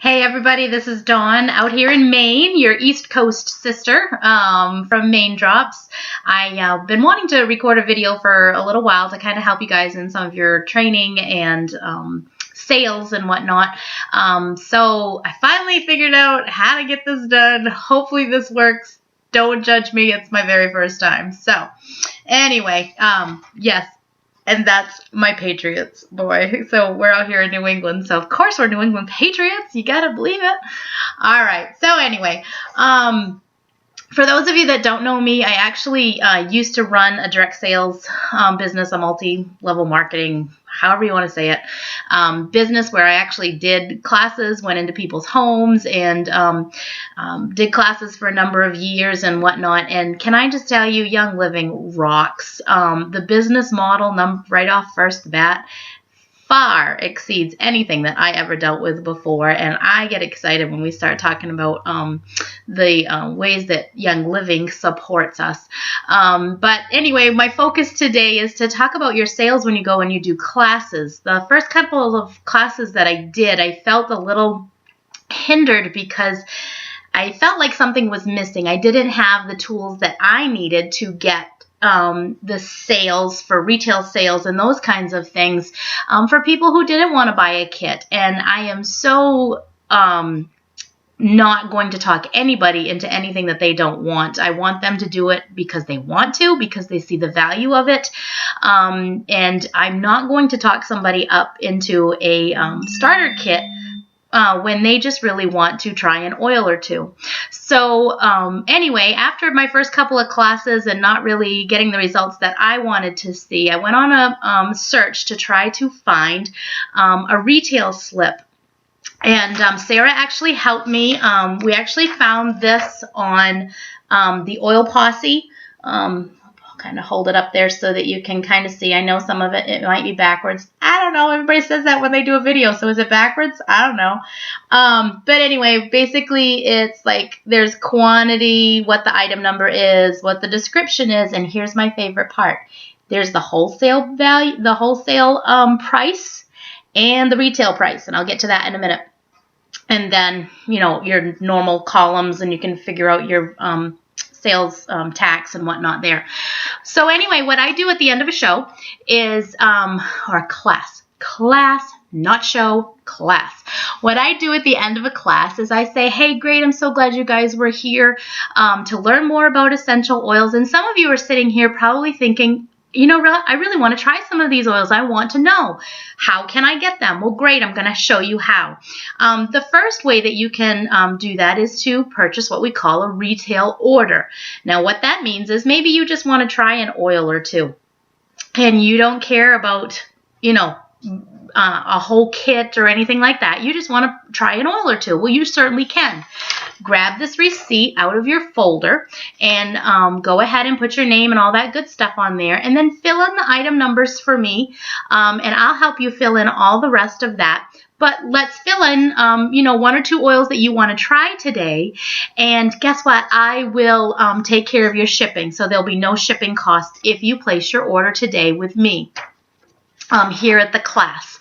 Hey everybody, this is Dawn out here in Maine, your East Coast sister from Maine Drops. I've been wanting to record a video for a little while to kind of help you guys in some of your training and sales and whatnot. So I finally figured out how to get this done. Hopefully this works. Don't judge me. It's my very first time. So anyway, yes. And that's my Patriots, boy. So we're out here in New England. So, of course, we're New England Patriots. You got to believe it. All right. So, anyway, for those of you that don't know me, I actually used to run a direct sales business, a multi-level marketing, however you want to say it, business where I actually did classes, went into people's homes, and did classes for a number of years and whatnot. And can I just tell you, Young Living rocks. The business model, right off first bat, far exceeds anything that I ever dealt with before, and I get excited when we start talking about the ways that Young Living supports us. But anyway, my focus today is to talk about your sales when you go and you do classes. The first couple of classes that I did, I felt a little hindered because I felt like something was missing. I didn't have the tools that I needed to get the sales for retail sales and those kinds of things for people who didn't want to buy a kit. And I am so not going to talk anybody into anything that they don't want. I want them to do it because they want to, because they see the value of it. And I'm not going to talk somebody up into a starter kit when they just really want to try an oil or two. So anyway, after my first couple of classes and not really getting the results that I wanted to see, I went on a search to try to find a retail slip. And Sarah actually helped me. We actually found this on the Oil Posse. Kind of hold it up there so that you can kind of see. I know some of it might be backwards. I don't know. Everybody says that when they do a video. So is it backwards? I don't know. But anyway, basically it's like there's quantity, what the item number is, what the description is, and here's my favorite part. There's the wholesale value, the wholesale price, and the retail price, and I'll get to that in a minute. And then, you know, your normal columns, and you can figure out your sales tax and whatnot there. So anyway, what I do at the end of a show is, or class, not show, class. What I do at the end of a class is I say, hey, great, I'm so glad you guys were here to learn more about essential oils. And some of you are sitting here probably thinking, you know, I really want to try some of these oils. I want to know, how can I get them? Well, great. I'm going to show you how. The first way that you can do that is to purchase what we call a retail order. Now, what that means is maybe you just want to try an oil or two, and you don't care about, you know, a whole kit or anything like that. You just want to try an oil or two. Well, you certainly can. Grab this receipt out of your folder and go ahead and put your name and all that good stuff on there, and then fill in the item numbers for me, and I'll help you fill in all the rest of that. But let's fill in, you know, one or two oils that you want to try today, and guess what? I will take care of your shipping, so there'll be no shipping cost if you place your order today with me. Here at the class.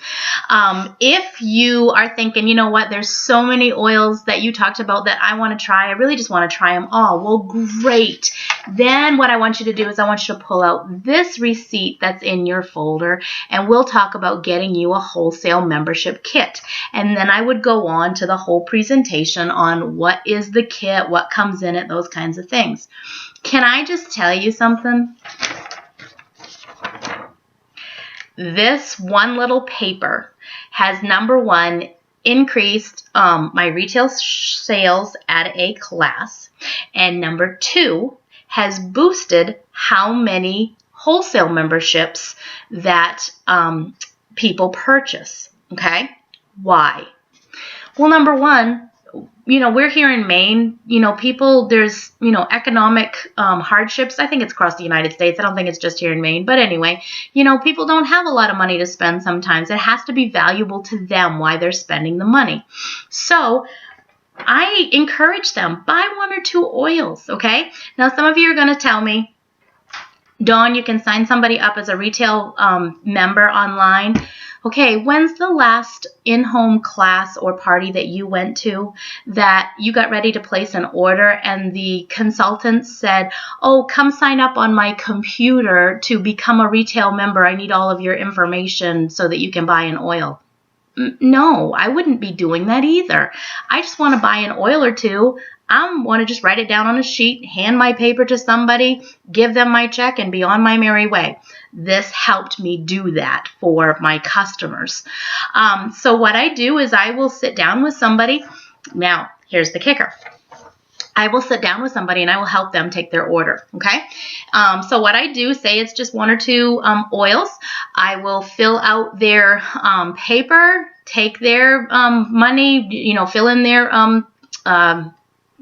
If you are thinking, you know what, there's so many oils that you talked about that I want to try, I really just want to try them all. Well, great. Then what I want you to do is I want you to pull out this receipt that's in your folder, and we'll talk about getting you a wholesale membership kit. And then I would go on to the whole presentation on what is the kit, what comes in it, those kinds of things. Can I just tell you something? This one little paper has, number one, increased my retail sales at a class, and number two, has boosted how many wholesale memberships that people purchase. Okay? Why? Well, number one, you know, we're here in Maine, you know, people, there's, you know, economic hardships. I think it's across the United States. I don't think it's just here in Maine. But anyway, you know, people don't have a lot of money to spend sometimes. It has to be valuable to them why they're spending the money. So I encourage them, buy one or two oils, okay? Now, some of you are going to tell me, Dawn, you can sign somebody up as a retail member online. Okay, when's the last in-home class or party that you went to that you got ready to place an order and the consultant said, oh, come sign up on my computer to become a retail member. I need all of your information so that you can buy an oil. No, I wouldn't be doing that either. I just want to buy an oil or two. I want to just write it down on a sheet, hand my paper to somebody, give them my check, and be on my merry way. This helped me do that for my customers. So what I do is I will sit down with somebody. Now, here's the kicker. I will sit down with somebody and I will help them take their order, okay? So what I do, say it's just 1 or 2 oils, I will fill out their paper, take their money, fill in their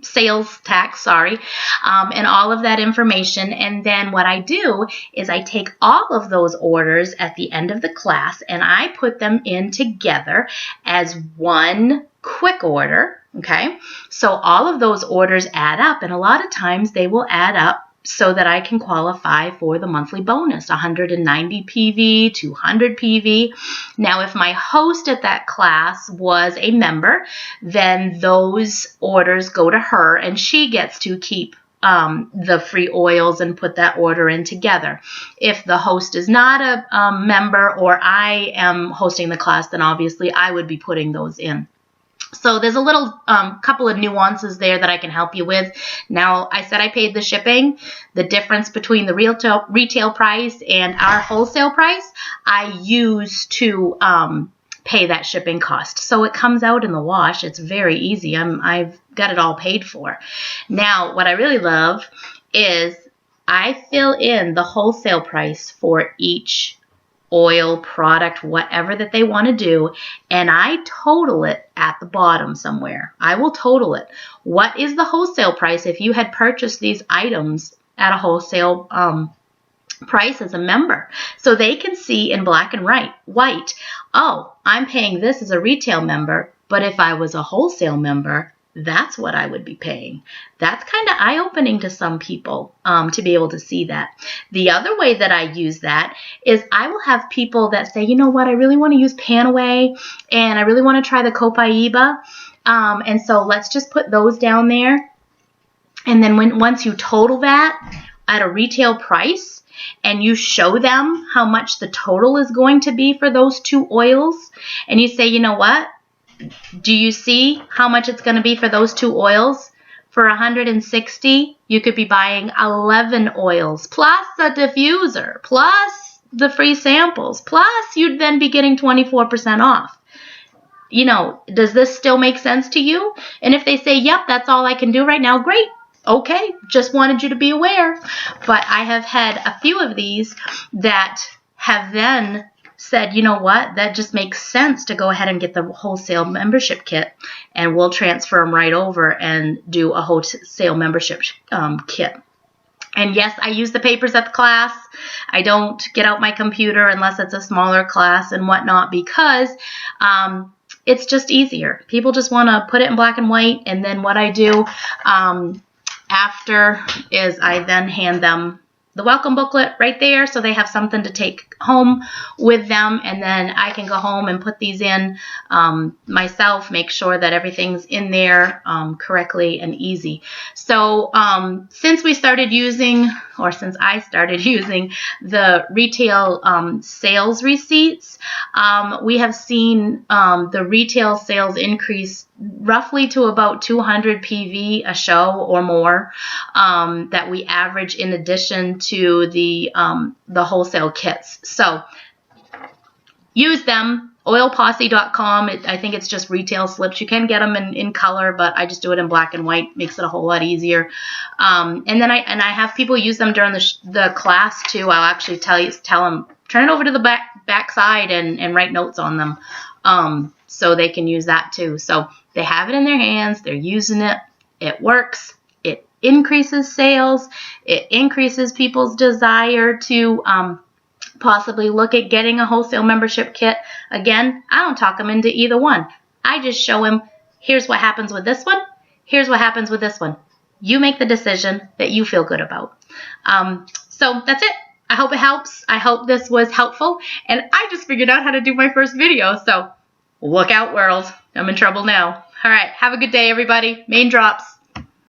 sales tax, and all of that information. And then what I do is I take all of those orders at the end of the class and I put them in together as one quick order. Okay, so all of those orders add up, and a lot of times they will add up so that I can qualify for the monthly bonus, 190 PV, 200 PV. Now, if my host at that class was a member, then those orders go to her, and she gets to keep the free oils and put that order in together. If the host is not a member or I am hosting the class, then obviously I would be putting those in. So there's a little couple of nuances there that I can help you with. Now, I said I paid the shipping. The difference between the retail price and our wholesale price, I use to pay that shipping cost. So it comes out in the wash. It's very easy. I've got it all paid for. Now, what I really love is I fill in the wholesale price for each oil, product, whatever that they want to do, and I total it at the bottom somewhere. I will total it. What is the wholesale price if you had purchased these items at a wholesale price as a member? So they can see in black and white, oh, I'm paying this as a retail member, but if I was a wholesale member, that's what I would be paying. That's kind of eye-opening to some people to be able to see that. The other way that I use that is I will have people that say, you know what, I really want to use Panaway and I really want to try the Copaiba. And so let's just put those down there. And then once you total that at a retail price and you show them how much the total is going to be for those 2 oils, and you say, you know what, do you see how much it's going to be for those 2 oils? For $160, you could be buying 11 oils, plus a diffuser, plus the free samples, plus you'd then be getting 24% off. Does this still make sense to you? And if they say, yep, that's all I can do right now, great. Okay, just wanted you to be aware. But I have had a few of these that have then said, you know what, that just makes sense to go ahead and get the wholesale membership kit, and we'll transfer them right over and do a wholesale membership kit. And yes, I use the papers at the class. I don't get out my computer unless it's a smaller class and whatnot, because it's just easier. People just want to put it in black and white, and then what I do after is I then hand them the welcome booklet right there, so they have something to take home with them, and then I can go home and put these in myself, make sure that everything's in there correctly and easy. So since I started using the retail sales receipts, we have seen the retail sales increase roughly to about 200 PV a show or more that we average, in addition to the wholesale kits. So use them. Oilposse.com. I think it's just retail slips. You can get them in color, but I just do it in black and white. Makes it a whole lot easier. And then I have people use them during the class too. I'll actually tell them, turn it over to the back side and write notes on them, so they can use that too. So they have it in their hands. They're using it. It works. It increases sales. It increases people's desire to possibly look at getting a wholesale membership kit. Again, I don't talk them into either one. I just show them, here's what happens with this one. Here's what happens with this one. You make the decision that you feel good about. So that's it. I hope it helps. I hope this was helpful. And I just figured out how to do my first video. So look out, world. I'm in trouble now. All right. Have a good day, everybody. Main drops.